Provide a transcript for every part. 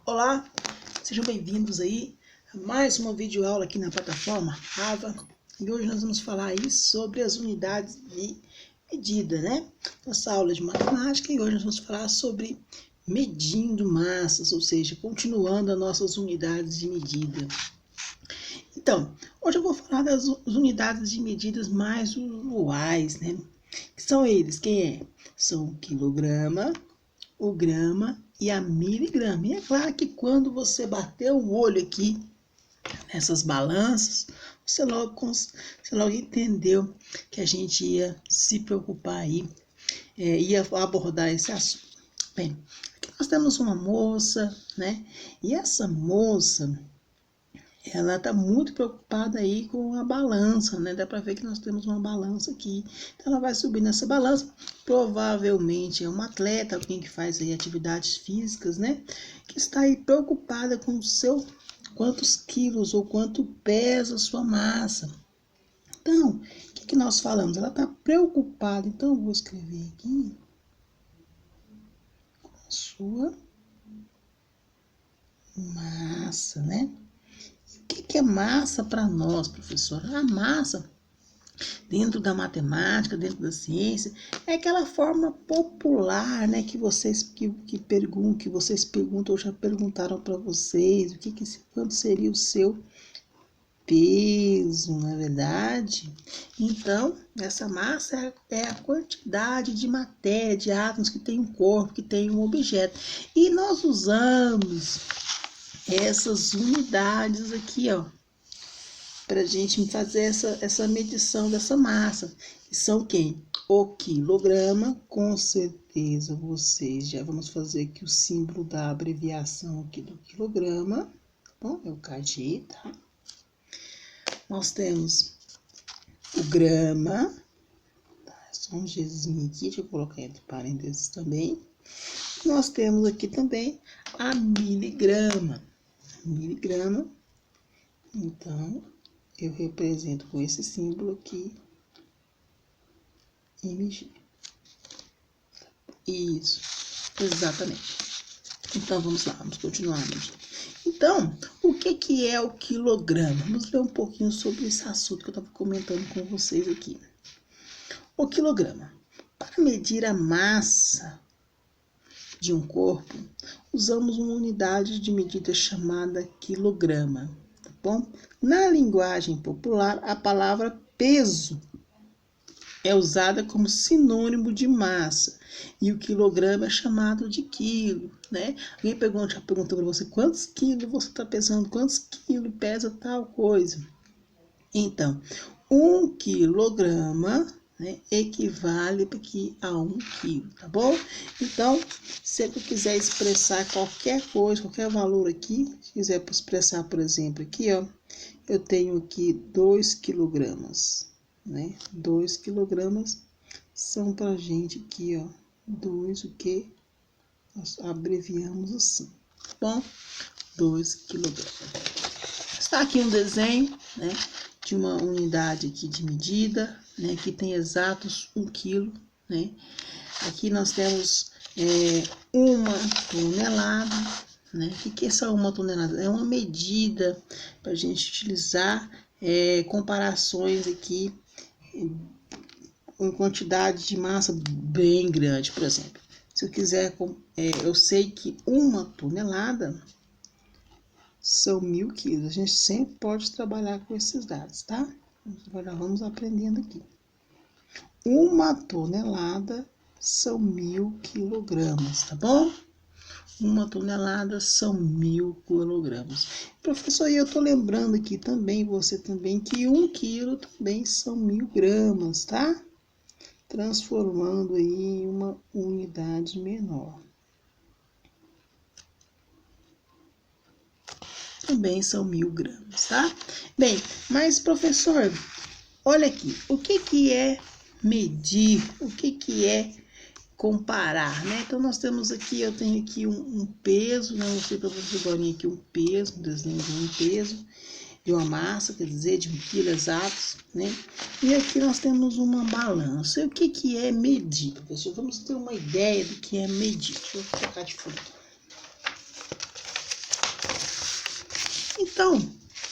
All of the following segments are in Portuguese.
Olá, sejam bem-vindos aí a mais uma videoaula aqui na plataforma AVA. E hoje nós vamos falar aí sobre as unidades de medida, né? Nossa aula de matemática, e hoje nós vamos falar sobre medindo massas, ou seja, continuando as nossas unidades de medida. Então, hoje eu vou falar das unidades de medidas mais usuais, né? Que são eles, quem é? São o quilograma, o grama e a miligrama. E é claro que quando você bater o olho aqui nessas balanças, você logo entendeu que a gente ia se preocupar aí, ia abordar esse assunto. Bem, aqui nós temos uma moça, né? E essa moça, ela está muito preocupada aí com a balança, né? Dá para ver que nós temos uma balança aqui. Então, ela vai subir nessa balança. Provavelmente é uma atleta, alguém que faz aí atividades físicas, né? Que está aí preocupada com o seu quantos quilos ou quanto pesa a sua massa. Então, o que nós falamos? Ela está preocupada. Então, eu vou escrever aqui com a sua massa, né? O que é massa para nós, professor? A massa, dentro da matemática, dentro da ciência, é aquela forma popular, né, que vocês perguntam ou já perguntaram para vocês, quanto seria o seu peso, na verdade. Então, essa massa é a quantidade de matéria, de átomos que tem um corpo, que tem um objeto. E nós usamos essas unidades aqui, ó, para a gente fazer essa medição dessa massa, que são quem? O quilograma, com certeza vocês já vamos fazer aqui o símbolo da abreviação aqui do quilograma, tá bom? É o kg, tá? Nós temos o grama, tá? Só um Gzinho aqui, deixa eu colocar entre parênteses também. Nós temos aqui também a miligrama. Miligrama, então, eu represento com esse símbolo aqui, mg. Isso, exatamente. Então, vamos lá, vamos continuar, gente. Então, o que é o quilograma? Vamos ler um pouquinho sobre esse assunto que eu estava comentando com vocês aqui. O quilograma. Para medir a massa de um corpo, usamos uma unidade de medida chamada quilograma. Bom, na linguagem popular, a palavra peso é usada como sinônimo de massa e o quilograma é chamado de quilo, né? Alguém já perguntou para você quantos quilos você está pesando, quantos quilos pesa tal coisa. Então, 1 quilograma, né, equivale aqui a 1 quilo, tá bom? Então, se eu quiser expressar qualquer coisa, qualquer valor aqui, se quiser expressar, por exemplo, aqui, ó, eu tenho aqui 2 quilogramas, né? 2 quilogramas são pra gente aqui, ó, 2 o que? Nós abreviamos assim, tá bom? 2 quilogramas. Está aqui um desenho, né, de uma unidade aqui de medida, né, que tem exatos 1 quilo, né. Aqui nós temos uma tonelada, né. O que é essa uma tonelada? É uma medida para a gente utilizar comparações aqui em quantidade de massa bem grande, por exemplo. Se eu quiser, eu sei que uma tonelada são 1000 quilos. A gente sempre pode trabalhar com esses dados, tá? Agora vamos aprendendo aqui. Uma tonelada são 1000 quilogramas, tá bom? Uma tonelada são 1000 quilogramas. Professor, e eu tô lembrando aqui também, você também, que 1 quilo também são 1000 gramas, tá? Transformando aí em uma unidade menor. Também são 1000 gramas, tá? Bem, mas professor, olha aqui, o que é medir? O que é comparar, né? Então, nós temos aqui, eu tenho aqui um peso, né? Eu mostrei para vocês agora aqui um peso, um desenho de um peso, de uma massa, quer dizer, de 1 quilo exatos, né? E aqui nós temos uma balança. E o que é medir, professor? Vamos ter uma ideia do que é medir. Deixa eu colocar de fundo. Então,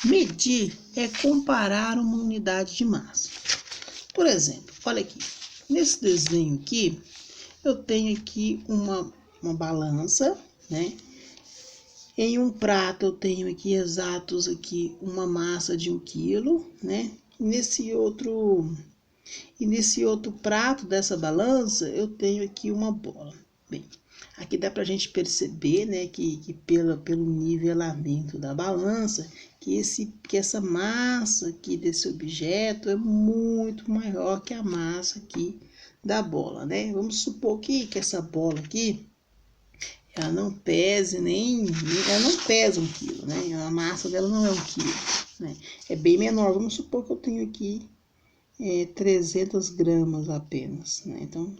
medir é comparar uma unidade de massa. Por exemplo, olha aqui, nesse desenho aqui, eu tenho aqui uma balança, né? Em um prato eu tenho aqui exatos aqui uma massa de 1 quilo, né? E nesse outro prato dessa balança eu tenho aqui uma bola. Bem, aqui dá pra gente perceber, né, que pelo nivelamento da balança, que essa massa aqui desse objeto é muito maior que a massa aqui da bola, né? Vamos supor que essa bola aqui ela não pesa ela não pesa 1 quilo, né? A massa dela não é 1 quilo, né? É bem menor. Vamos supor que eu tenho aqui 300 gramas apenas, né? Então,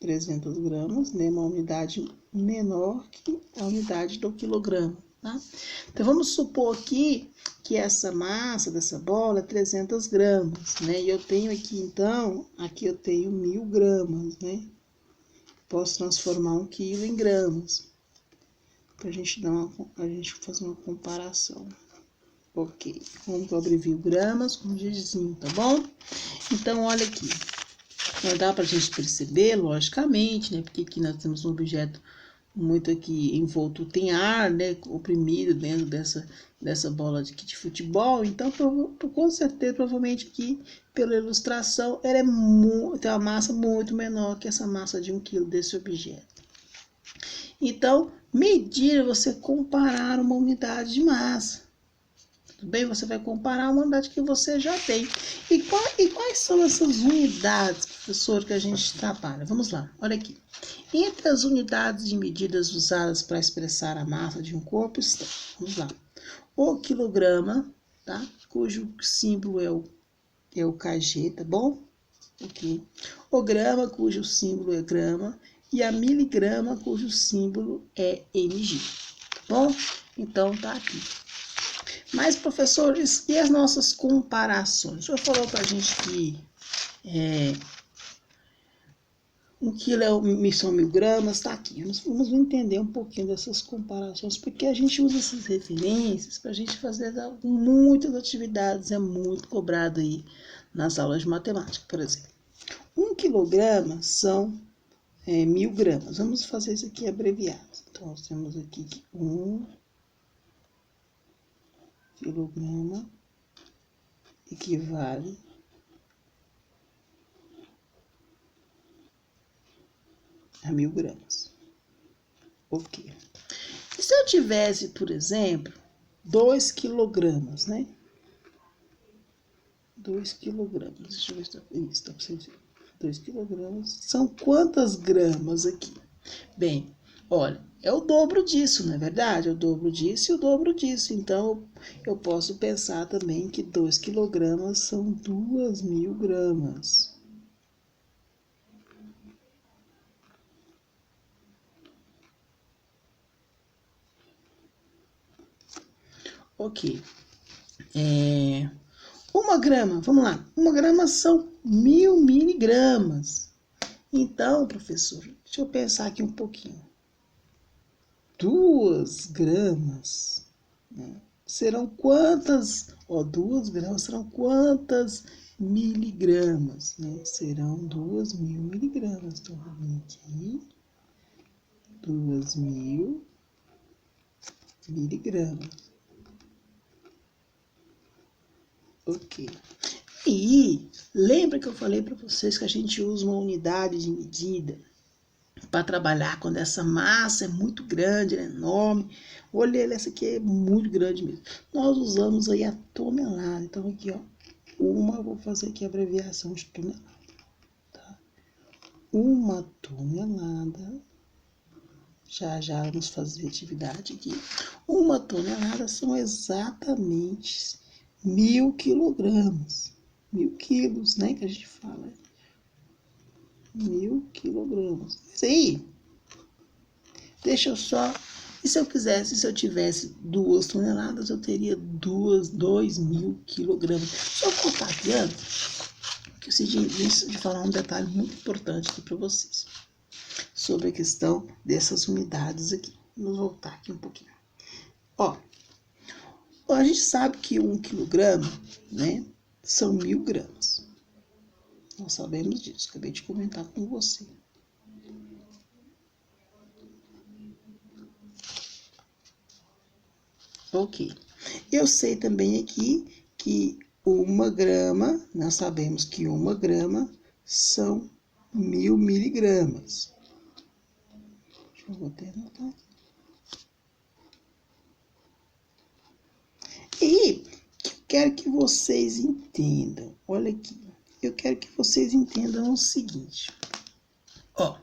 300 gramas, né? Uma unidade menor que a unidade do quilograma, tá? Então, vamos supor aqui que essa massa dessa bola é 300 gramas, né? E eu tenho aqui, então, aqui eu tenho 1000 gramas, né? Posso transformar 1 quilo em gramas, pra gente fazer uma comparação. Ok, vamos abreviar gramas com gizinho, tá bom? Então, olha aqui, não dá pra gente perceber, logicamente, né? Porque aqui nós temos um objeto muito aqui envolto, tem ar, né? Oprimido dentro dessa bola de futebol. Então, com certeza, provavelmente aqui, pela ilustração, ela tem uma massa muito menor que essa massa de 1 quilo desse objeto. Então, medir é você comparar uma unidade de massa. Tudo bem? Você vai comparar uma unidade que você já tem. E quais são essas unidades, professor, que a gente trabalha? Vamos lá, olha aqui. Entre as unidades de medidas usadas para expressar a massa de um corpo estão, vamos lá, o quilograma, tá? Cujo símbolo é o kg, tá bom? Ok. O grama, cujo símbolo é grama, e a miligrama, cujo símbolo é mg, tá bom? Então, tá aqui. Mas, professores, e as nossas comparações? O senhor falou pra gente que 1 quilo são 1000 gramas, tá aqui. Vamos entender um pouquinho dessas comparações, porque a gente usa essas referências para a gente fazer muitas atividades, é muito cobrado aí nas aulas de matemática, por exemplo. 1 quilograma são 1000 gramas. Vamos fazer isso aqui abreviado. Então, nós temos aqui 1 quilograma equivale a 1000 gramas. Ok. E se eu tivesse, por exemplo, 2 quilogramas, né? 2 quilogramas. Deixa eu ver se está para vocês verem. 2 quilogramas. São quantas gramas aqui? Bem, olha, é o dobro disso, não é verdade? É o dobro disso e o dobro disso. Então, eu posso pensar também que 2 quilogramas são 2000 gramas. Ok. 1 grama, vamos lá. 1 grama são 1000 miligramas. Então, professor, deixa eu pensar aqui um pouquinho. 2 gramas, né? Serão quantas? 2 gramas serão quantas miligramas? Né? Serão 2000 miligramas. Estou vendo aqui. 2000 miligramas. Ok. E lembra que eu falei para vocês que a gente usa uma unidade de medida para trabalhar quando essa massa é muito grande, é enorme. Olha, essa aqui é muito grande mesmo. Nós usamos aí a tonelada. Então aqui, ó, vou fazer aqui a abreviação de tonelada, tá? 1 tonelada. Já vamos fazer atividade aqui. 1 tonelada são exatamente 1000 quilogramas. 1000 quilos, né, que a gente fala. 1000 quilogramas. Isso aí. Deixa eu só... E se eu tivesse 2 toneladas, eu teria 2000 quilogramas. Só contar aqui antes, que eu decidi de falar um detalhe muito importante aqui para vocês. Sobre a questão dessas unidades aqui. Vamos voltar aqui um pouquinho. Ó, A gente sabe que 1 quilograma, né, são 1000 gramas. Nós sabemos disso, acabei de comentar com você. Ok. Eu sei também aqui que 1 grama, nós sabemos que 1 grama são 1000 miligramas. Deixa eu até anotar aqui. E eu quero que vocês entendam, olha aqui, eu quero que vocês entendam o seguinte, ó,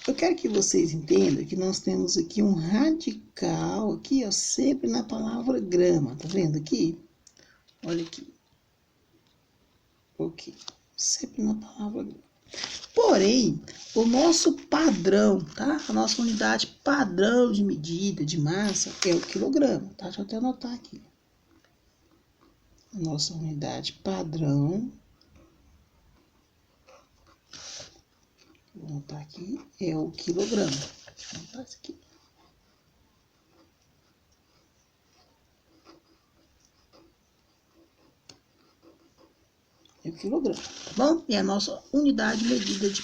eu quero que vocês entendam que nós temos aqui um radical, aqui, ó, sempre na palavra grama, tá vendo aqui? Olha aqui, ok, sempre na palavra grama. Porém, o nosso padrão, tá? A nossa unidade padrão de medida de massa é o quilograma, tá? Deixa eu até anotar aqui. A nossa unidade padrão, vou anotar aqui, é o quilograma. Deixa eu anotar isso aqui. É o quilograma, tá bom? E a nossa unidade medida de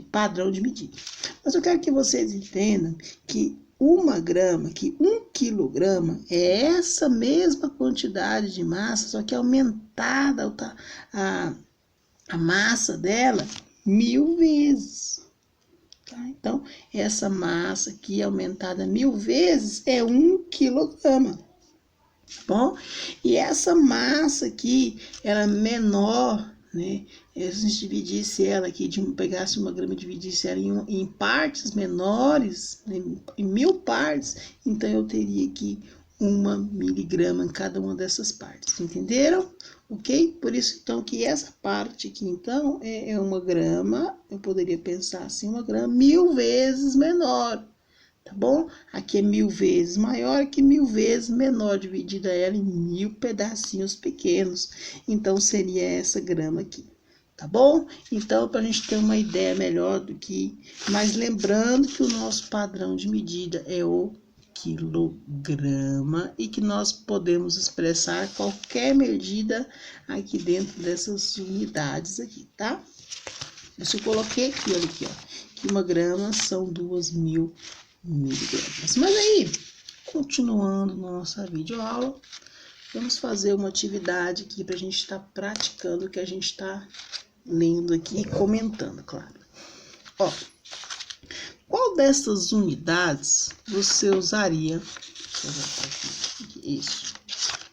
padrão de medida. Mas eu quero que vocês entendam que 1 grama, que 1 quilograma é essa mesma quantidade de massa, só que aumentada a massa dela 1000 vezes. Tá? Então, essa massa aqui aumentada 1000 vezes é 1 quilograma. Bom, e essa massa aqui, ela é menor, né? Se a gente dividisse ela aqui, pegasse 1 grama e dividisse ela em partes menores, né? Em 1000 partes, então eu teria aqui 1 miligrama em cada uma dessas partes, entenderam? Ok? Por isso, então, que essa parte aqui, então, é 1 grama, eu poderia pensar assim, 1 grama 1000 vezes menor. Tá bom? Aqui é 1000 vezes maior, aqui 1000 vezes menor, dividida ela em 1000 pedacinhos pequenos. Então, seria essa grama aqui, tá bom? Então, para a gente ter uma ideia melhor do que... Mas lembrando que o nosso padrão de medida é o quilograma e que nós podemos expressar qualquer medida aqui dentro dessas unidades aqui, tá? Isso eu coloquei aqui, olha aqui, ó. Que 1 grama são 2000 miligramas. Mas aí, continuando na nossa videoaula, vamos fazer uma atividade aqui para a gente estar praticando o que a gente está lendo aqui e comentando, claro. Ó, qual dessas unidades você usaria? Deixa eu voltar aqui. Isso,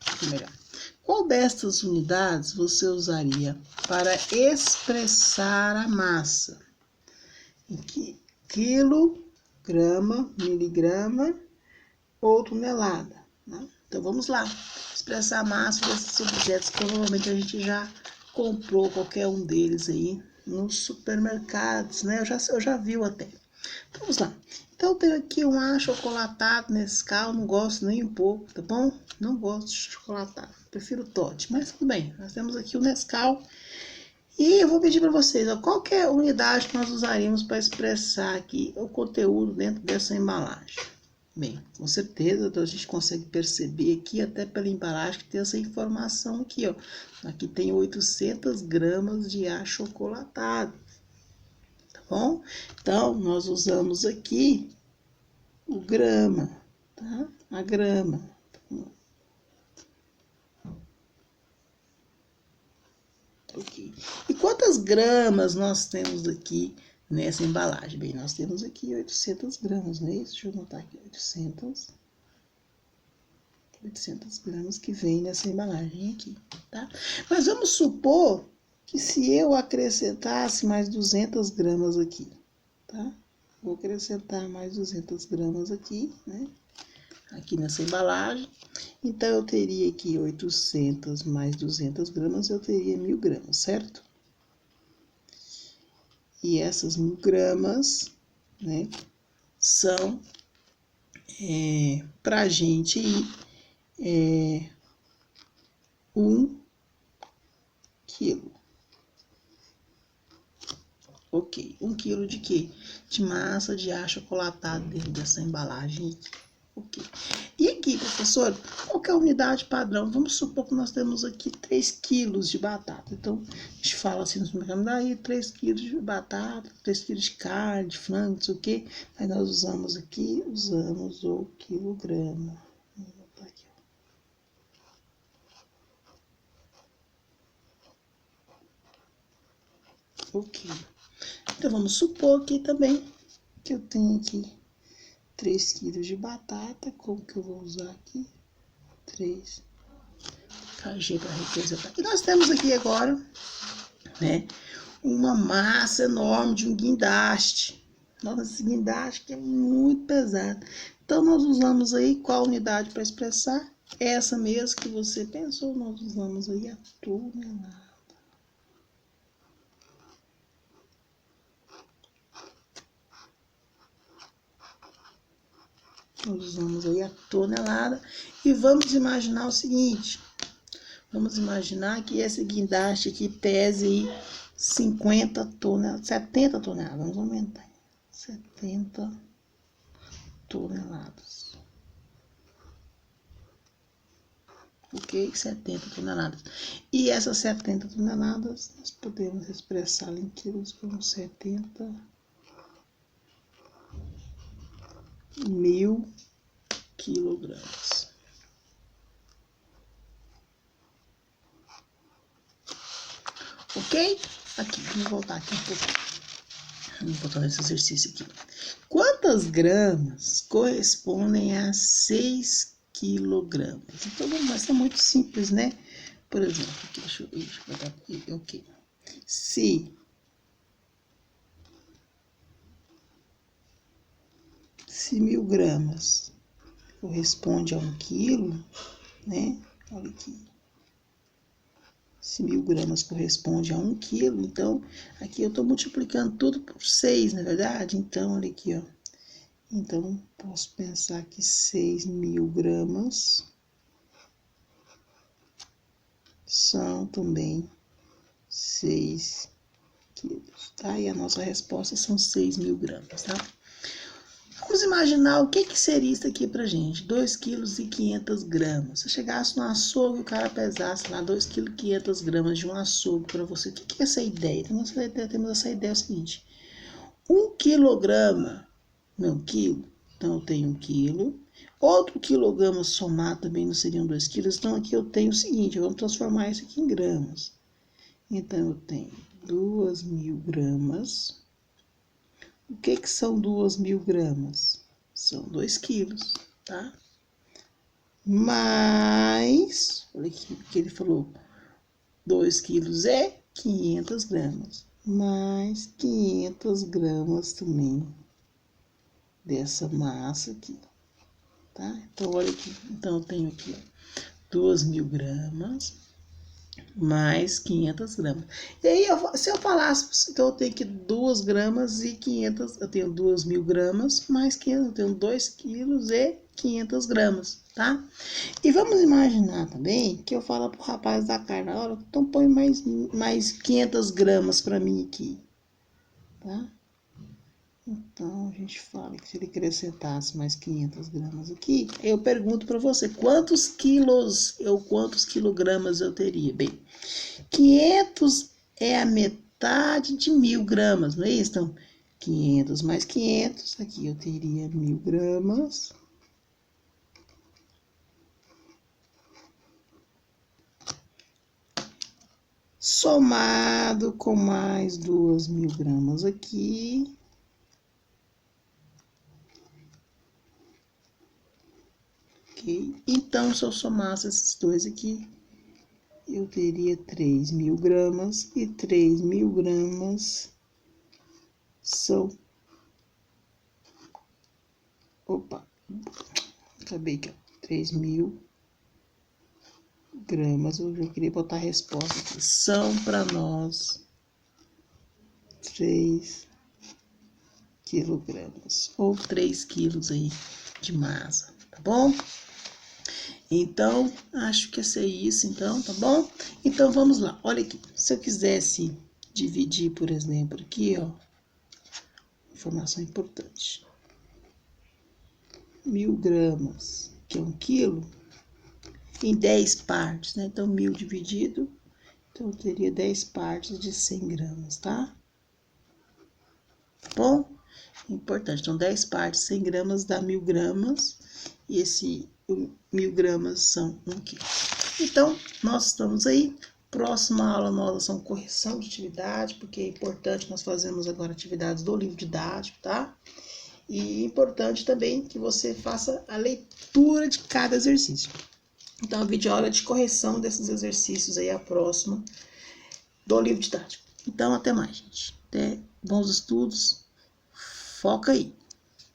aqui melhor. Qual dessas unidades você usaria para expressar a massa? Em que quilo, grama, miligrama ou tonelada, né? Então, vamos lá. Expressar a massa desses objetos que provavelmente a gente já comprou qualquer um deles aí nos supermercados, né? Eu já vi até. Então, vamos lá. Então, eu tenho aqui um achocolatado Nescau, não gosto nem um pouco, tá bom? Não gosto de chocolatado, prefiro Toddy, mas tudo bem. Nós temos aqui o Nescau. E eu vou pedir para vocês, ó, qual que é a unidade que nós usaríamos para expressar aqui o conteúdo dentro dessa embalagem? Bem, com certeza a gente consegue perceber aqui, até pela embalagem, que tem essa informação aqui, ó. Aqui tem 800 gramas de achocolatado, tá bom? Então, nós usamos aqui o grama, tá? A grama. Ok. E quantas gramas nós temos aqui nessa embalagem? Bem, nós temos aqui 800 gramas, não é isso? Deixa eu anotar aqui, 800 gramas que vem nessa embalagem aqui, tá? Mas vamos supor que se eu acrescentasse mais 200 gramas aqui, tá? Vou acrescentar mais 200 gramas aqui, né? Aqui nessa embalagem. Então, eu teria aqui 800 mais 200 gramas, eu teria 1000 gramas, certo? E essas 1000 gramas, né, são, pra gente ir, 1 quilo. Ok, 1 quilo de quê? De massa de achocolatado dentro dessa embalagem aqui. Ok. E aqui, professor, qual que é a unidade padrão? Vamos supor que nós temos aqui 3 quilos de batata. Então, a gente fala assim no supermercado, daí 3 quilos de batata, 3 quilos de carne, de frango, não sei o quê. Aí nós usamos aqui, usamos o quilograma. Vou botar aqui, ó. Ok. Então, vamos supor aqui também que eu tenho aqui 3 quilos de batata. Como que eu vou usar aqui? 3 kg para representar. E nós temos aqui agora, né, uma massa enorme de um guindaste. Nossa, esse guindaste que é muito pesado. Então, nós usamos aí qual unidade para expressar? Essa mesmo que você pensou, nós usamos aí a tonelada. Nós usamos aí a tonelada e vamos imaginar o seguinte. Vamos imaginar que esse guindaste aqui pese aí 50 toneladas, 70 toneladas, vamos aumentar. 70 toneladas. Ok? 70 toneladas. E essas 70 toneladas, nós podemos expressar em quilos como 70 mil quilogramas. Ok? Aqui, vamos voltar aqui um pouco. Vamos botar nesse exercício aqui. Quantas gramas correspondem a 6 quilogramas? Então, vai ser muito simples, né? Por exemplo, aqui, deixa eu botar aqui, ok. Se 1000 gramas corresponde a 1 quilo, né? Olha aqui. Se 1000 gramas corresponde a 1 quilo, então, aqui eu estou multiplicando tudo por 6, na verdade? Então, olha aqui, ó. Então, posso pensar que 6.000 gramas são também 6 quilos, tá? E a nossa resposta são 6.000 gramas, tá? Vamos imaginar o que seria isso aqui pra gente, 2,5 kg. Se chegasse no açougue, o cara pesasse lá 2,5 kg de um açougue para você, o que é essa ideia? Então, nós temos essa ideia, é o seguinte, 1 quilograma, não, quilo, então eu tenho 1 quilo, outro quilograma somado também não seriam 2 quilos, então aqui eu tenho o seguinte, vamos transformar isso aqui em gramas. Então eu tenho 2.000 gramas. O que são 2.000 gramas? São 2 quilos, tá? Mais, olha aqui o que ele falou, 2 quilos é 500 gramas. Mais 500 gramas também dessa massa aqui, tá? Então, olha aqui, então eu tenho aqui, ó, 2.000 gramas mais 500 gramas. E aí, se eu falasse, então eu tenho aqui 2 gramas e 500, eu tenho 2.000 gramas mais 500, eu tenho 2 quilos e 500 gramas, tá? E vamos imaginar também que eu falo pro rapaz da carne, olha, então põe mais 500 gramas para mim aqui, tá? Então, a gente fala que se ele acrescentasse mais 500 gramas aqui, eu pergunto para você, quantos quilogramas eu teria? Bem, 500 é a metade de 1.000 gramas, não é isso? Então, 500 mais 500, aqui eu teria 1.000 gramas. Somado com mais 2.000 gramas aqui. Ok? Então, se eu somasse esses dois aqui, eu teria 3.000 gramas, e 3.000 gramas são... Opa, acabei aqui, ó. 3.000 gramas, eu já queria botar a resposta aqui. São para nós 3 quilogramas, ou 3 quilos aí de massa, tá bom? Então, acho que é isso, então, tá bom? Então, vamos lá. Olha aqui, se eu quisesse dividir, por exemplo, aqui, ó, informação importante. 1.000 gramas, ter 1 quilo em 10 partes, né? Então, 1000 dividido, então eu teria 10 partes de 100 gramas, tá? Bom, importante. Então, 10 partes, 100 gramas dá 1000 gramas. E esse 1000 gramas são 1 quilo. Então, nós estamos aí. Próxima aula nossa são correção de atividade, porque é importante nós fazermos agora atividades do livro didático, tá? E é importante também que você faça a leitura de cada exercício. Então, a videoaula de correção desses exercícios aí é a próxima do livro didático. Então, até mais, gente. Até bons estudos. Foca aí.